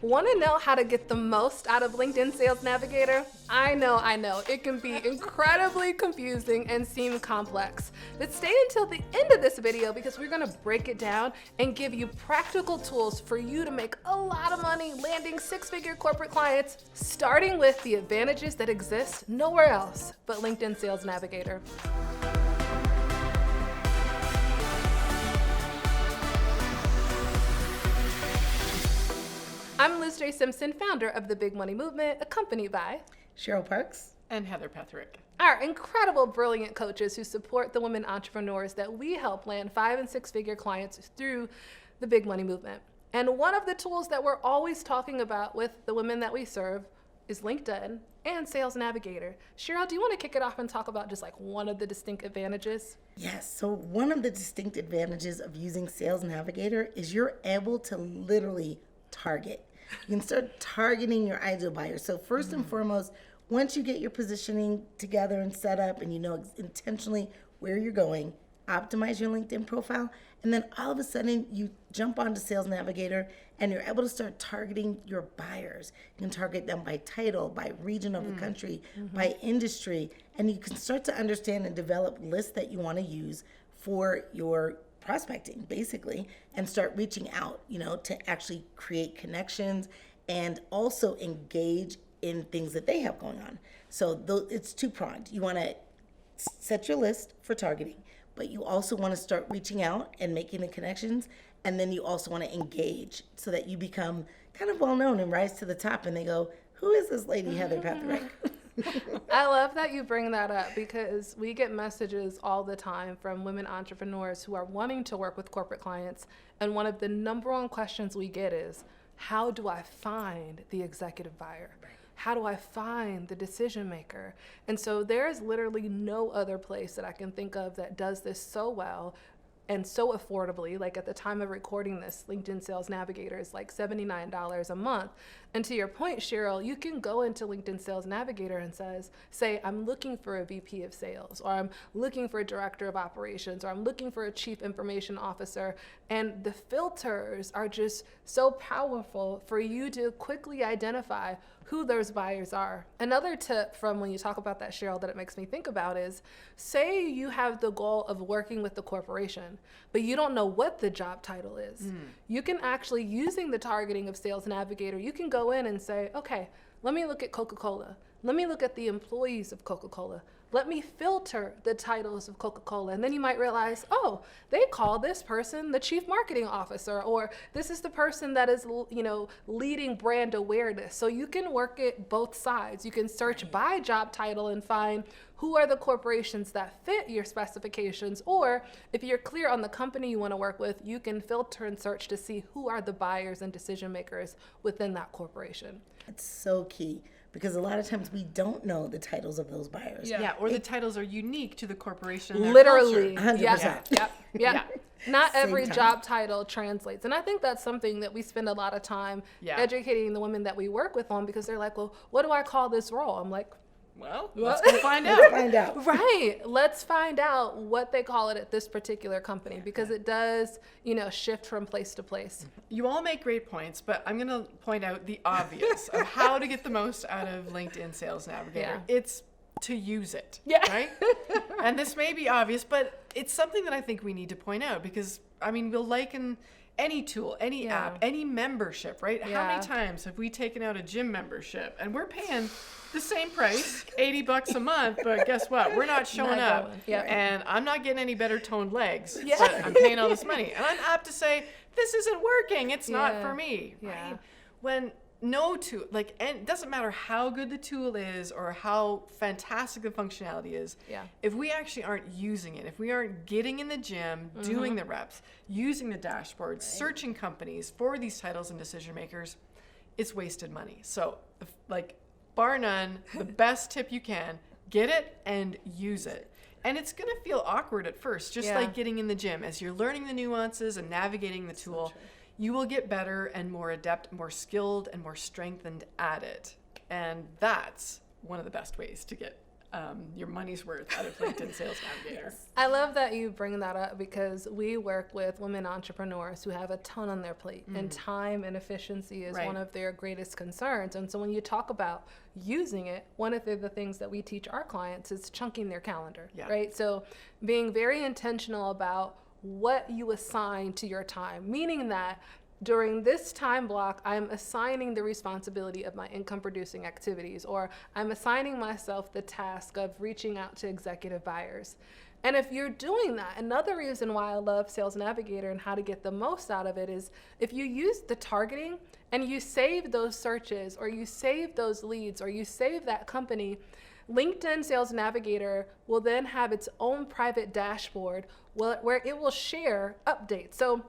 Want to know how to get the most out of LinkedIn Sales Navigator? I know. It can be incredibly confusing and seem complex. But stay until the end of this video because we're going to break it down and give you practical tools for you to make a lot of money landing six-figure corporate clients, starting with the advantages that exist nowhere else but LinkedIn Sales Navigator. I'm LizJSimpson, founder of the Big Money Movement, accompanied by Cheryl Parks and Heather Petherick, our incredible, brilliant coaches who support the women entrepreneurs that we help land 5- and 6-figure clients through the Big Money Movement. And one of the tools that we're always talking about with the women that we serve is LinkedIn and Sales Navigator. Cheryl, do you want to kick it off and talk about just like one of the distinct advantages? Yes, so one of the distinct advantages of using Sales Navigator is you're able to literally target. You can start targeting your ideal buyer. So first and foremost, once you get your positioning together and set up and you know intentionally where you're going, optimize your LinkedIn profile, and then all of a sudden you jump onto Sales Navigator and you're able to start targeting your buyers. You can target them by title, by region of the country, by industry, and you can start to understand and develop lists that you want to use for your prospecting, basically, and start reaching out, to actually create connections and also engage in things that they have going on. So it's two-pronged. You want to set your list for targeting, but you also want to start reaching out and making the connections, and then you also want to engage so that you become kind of well-known and rise to the top, and they go, who is this lady Heather Petherick? I love that you bring that up because we get messages all the time from women entrepreneurs who are wanting to work with corporate clients. And one of the number one questions we get is, how do I find the executive buyer? How do I find the decision maker? And so there is literally no other place that I can think of that does this so well and so affordably. Like at the time of recording this, LinkedIn Sales Navigator is like $79 a month. And to your point, Cheryl, you can go into LinkedIn Sales Navigator and say, I'm looking for a VP of sales, or I'm looking for a director of operations, or I'm looking for a chief information officer. And the filters are just so powerful for you to quickly identify who those buyers are. Another tip from when you talk about that, Cheryl, that it makes me think about is, say you have the goal of working with the corporation, but you don't know what the job title is. You can actually, using the targeting of Sales Navigator, you can go in and say, okay, let me look at Coca-Cola. Let me look at the employees of Coca-Cola. Let me filter the titles of Coca-Cola. And then you might realize, oh, they call this person the chief marketing officer, or this is the person that is, leading brand awareness. So you can work it both sides. You can search by job title and find who are the corporations that fit your specifications. Or if you're clear on the company you want to work with, you can filter and search to see who are the buyers and decision makers within that corporation. It's so key. Because a lot of times we don't know the titles of those buyers. Or the titles are unique to the corporation. Literally. 100%. Yep. Not every time. job title translates. And I think that's something that we spend a lot of time educating the women that we work with on, because they're like, well, what do I call this role? I'm like, well, let's go find out. Right. Let's find out what they call it at this particular company, because it does, shift from place to place. You all make great points, but I'm going to point out the obvious of how to get the most out of LinkedIn Sales Navigator. Yeah. It's to use it, Yeah. right? And this may be obvious, but it's something that I think we need to point out, because, we'll liken any tool, any app, any membership, right? Yeah. How many times have we taken out a gym membership and we're paying the same price, $80 a month, but guess what? We're not showing up. And I'm not getting any better toned legs, but I'm paying all this money. And I'm apt to say, this isn't working. It's not for me. Yeah. Right? When no tool, and it doesn't matter how good the tool is or how fantastic the functionality is, if we actually aren't using it, if we aren't getting in the gym, doing the reps, using the dashboards, searching companies for these titles and decision makers, it's wasted money. So, bar none, the best tip you can, get it and use it. And it's going to feel awkward at first, just like getting in the gym. As you're learning the nuances and navigating the tool, you will get better and more adept, more skilled, and more strengthened at it. And that's one of the best ways to get your money's worth out of LinkedIn Sales Navigator. I love that you bring that up because we work with women entrepreneurs who have a ton on their plate, and time and efficiency is one of their greatest concerns. And so when you talk about using it, one of the things that we teach our clients is chunking their calendar, right? So being very intentional about what you assign to your time, meaning that during this time block, I'm assigning the responsibility of my income producing activities, or I'm assigning myself the task of reaching out to executive buyers. And if you're doing that, another reason why I love Sales Navigator and how to get the most out of it is if you use the targeting and you save those searches, or you save those leads, or you save that company, LinkedIn Sales Navigator will then have its own private dashboard where it will share updates. So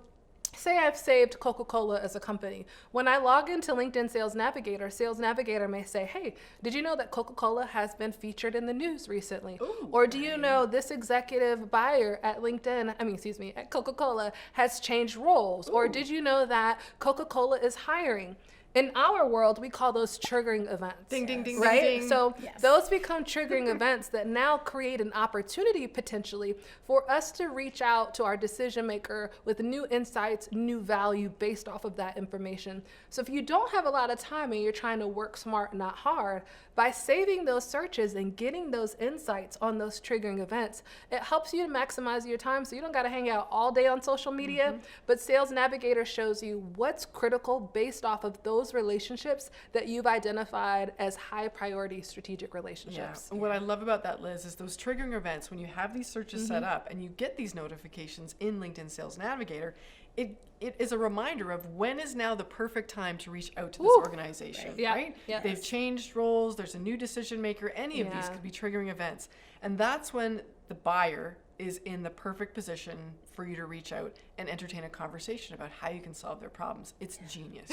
say I've saved Coca-Cola as a company. When I log into LinkedIn Sales Navigator may say, hey, did you know that Coca-Cola has been featured in the news recently? Ooh, or do you know this executive buyer at at Coca-Cola has changed roles? Ooh. Or did you know that Coca-Cola is hiring? In our world, we call those triggering events. Ding, ding, ding, right? ding, ding. So those become triggering events that now create an opportunity potentially for us to reach out to our decision maker with new insights, new value based off of that information. So if you don't have a lot of time and you're trying to work smart, not hard, by saving those searches and getting those insights on those triggering events, it helps you to maximize your time so you don't got to hang out all day on social media, but Sales Navigator shows you what's critical based off of those relationships that you've identified as high priority strategic relationships. And what I love about that, Liz, is those triggering events, when you have these searches set up and you get these notifications in LinkedIn Sales Navigator, it is a reminder of when is now the perfect time to reach out to this organization, right? Yeah. They've changed roles, there's a new decision maker, any of these could be triggering events. And that's when the buyer is in the perfect position for you to reach out and entertain a conversation about how you can solve their problems. It's genius.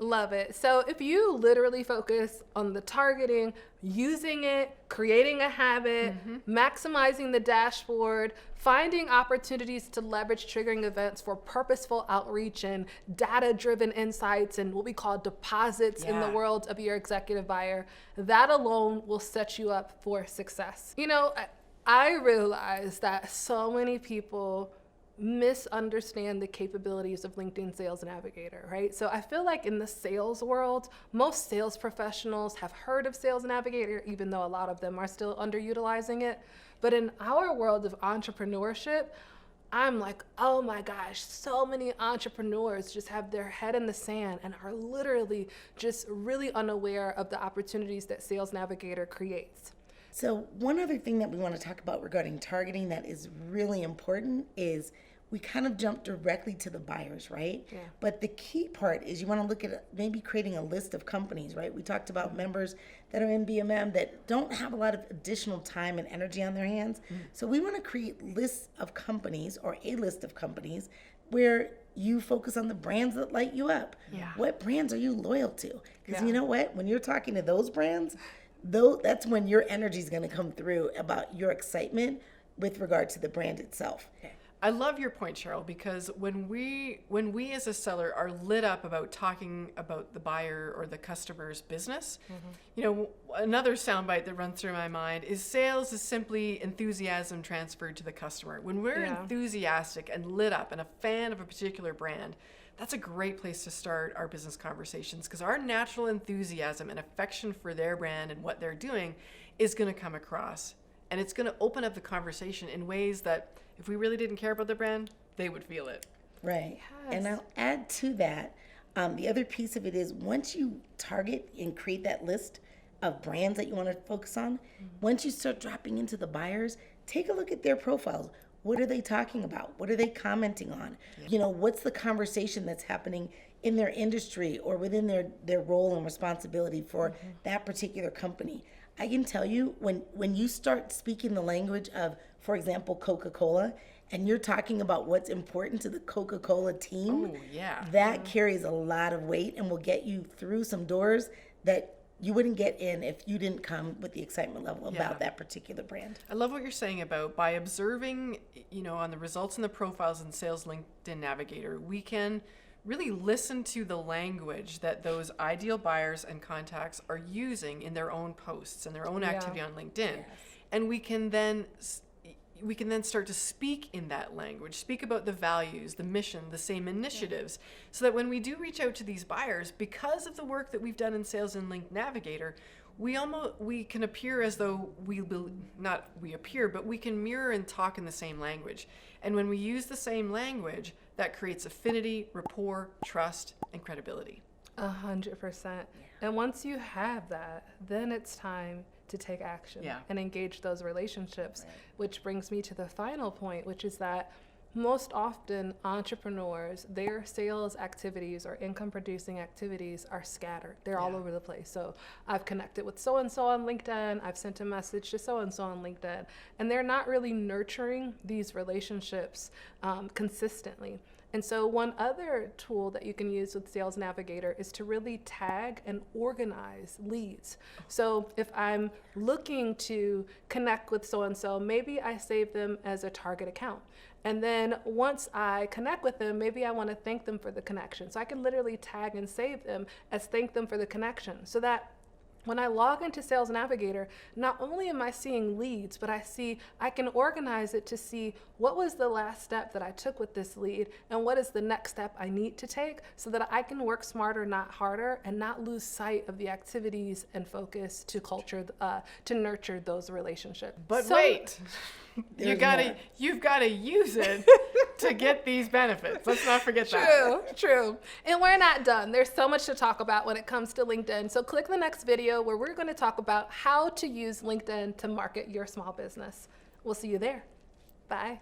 Love it. So if you literally focus on the targeting, using it, creating a habit, maximizing the dashboard, finding opportunities to leverage triggering events for purposeful outreach and data-driven insights and what we call deposits in the world of your executive buyer, that alone will set you up for success. You know, I realize that so many people misunderstand the capabilities of LinkedIn Sales Navigator, right? So I feel like in the sales world, most sales professionals have heard of Sales Navigator, even though a lot of them are still underutilizing it. But in our world of entrepreneurship, I'm like, oh my gosh, so many entrepreneurs just have their head in the sand and are literally just really unaware of the opportunities that Sales Navigator creates. So one other thing that we want to talk about regarding targeting that is really important is we kind of jump directly to the buyers, right? Yeah. But the key part is you want to look at maybe creating a list of companies, right? We talked about members that are in BMM that don't have a lot of additional time and energy on their hands. So we want to create lists of companies or a list of companies where you focus on the brands that light you up. Yeah. What brands are you loyal to? Because you know what? When you're talking to those brands, that's when your energy is going to come through about your excitement with regard to the brand itself. I love your point, Cheryl, because when we as a seller are lit up about talking about the buyer or the customer's business, you know, another soundbite that runs through my mind is sales is simply enthusiasm transferred to the customer. When we're enthusiastic and lit up and a fan of a particular brand, that's a great place to start our business conversations because our natural enthusiasm and affection for their brand and what they're doing is going to come across. And it's going to open up the conversation in ways that if we really didn't care about the brand, they would feel it. Right. Yes. And I'll add to that, the other piece of it is once you target and create that list of brands that you want to focus on, once you start dropping into the buyers, take a look at their profiles. What are they talking about? What are they commenting on? Yeah. You know, what's the conversation that's happening in their industry or within their role and responsibility for that particular company? I can tell you when you start speaking the language of, for example, Coca-Cola, and you're talking about what's important to the Coca-Cola team, that carries a lot of weight and will get you through some doors that you wouldn't get in if you didn't come with the excitement level about that particular brand. I love what you're saying about by observing, you know, on the results and the profiles in Sales LinkedIn Navigator, we can really listen to the language that those ideal buyers and contacts are using in their own posts and their own activity on LinkedIn. And we can then start to speak in that language, speak about the values, the mission, the same initiatives, so that when we do reach out to these buyers, because of the work that we've done in Sales and Link Navigator, we can appear as though but we can mirror and talk in the same language. And when we use the same language, that creates affinity, rapport, trust, and credibility. 100%. And once you have that, then it's time to take action and engage those relationships, which brings me to the final point, which is that most often entrepreneurs, their sales activities or income producing activities are scattered. They're all over the place. So I've connected with so-and-so on LinkedIn. I've sent a message to so-and-so on LinkedIn, and they're not really nurturing these relationships consistently. And so one other tool that you can use with Sales Navigator is to really tag and organize leads. So if I'm looking to connect with so-and-so, maybe I save them as a target account. And then once I connect with them, maybe I want to thank them for the connection. So I can literally tag and save them as thank them for the connection, so that when I log into Sales Navigator, not only am I seeing leads, but I can organize it to see what was the last step that I took with this lead and what is the next step I need to take, so that I can work smarter, not harder, and not lose sight of the activities and focus to nurture those relationships. But wait, you've got to use it to get these benefits. Let's not forget that. True. And we're not done. There's so much to talk about when it comes to LinkedIn. So click the next video where we're going to talk about how to use LinkedIn to market your small business. We'll see you there. Bye.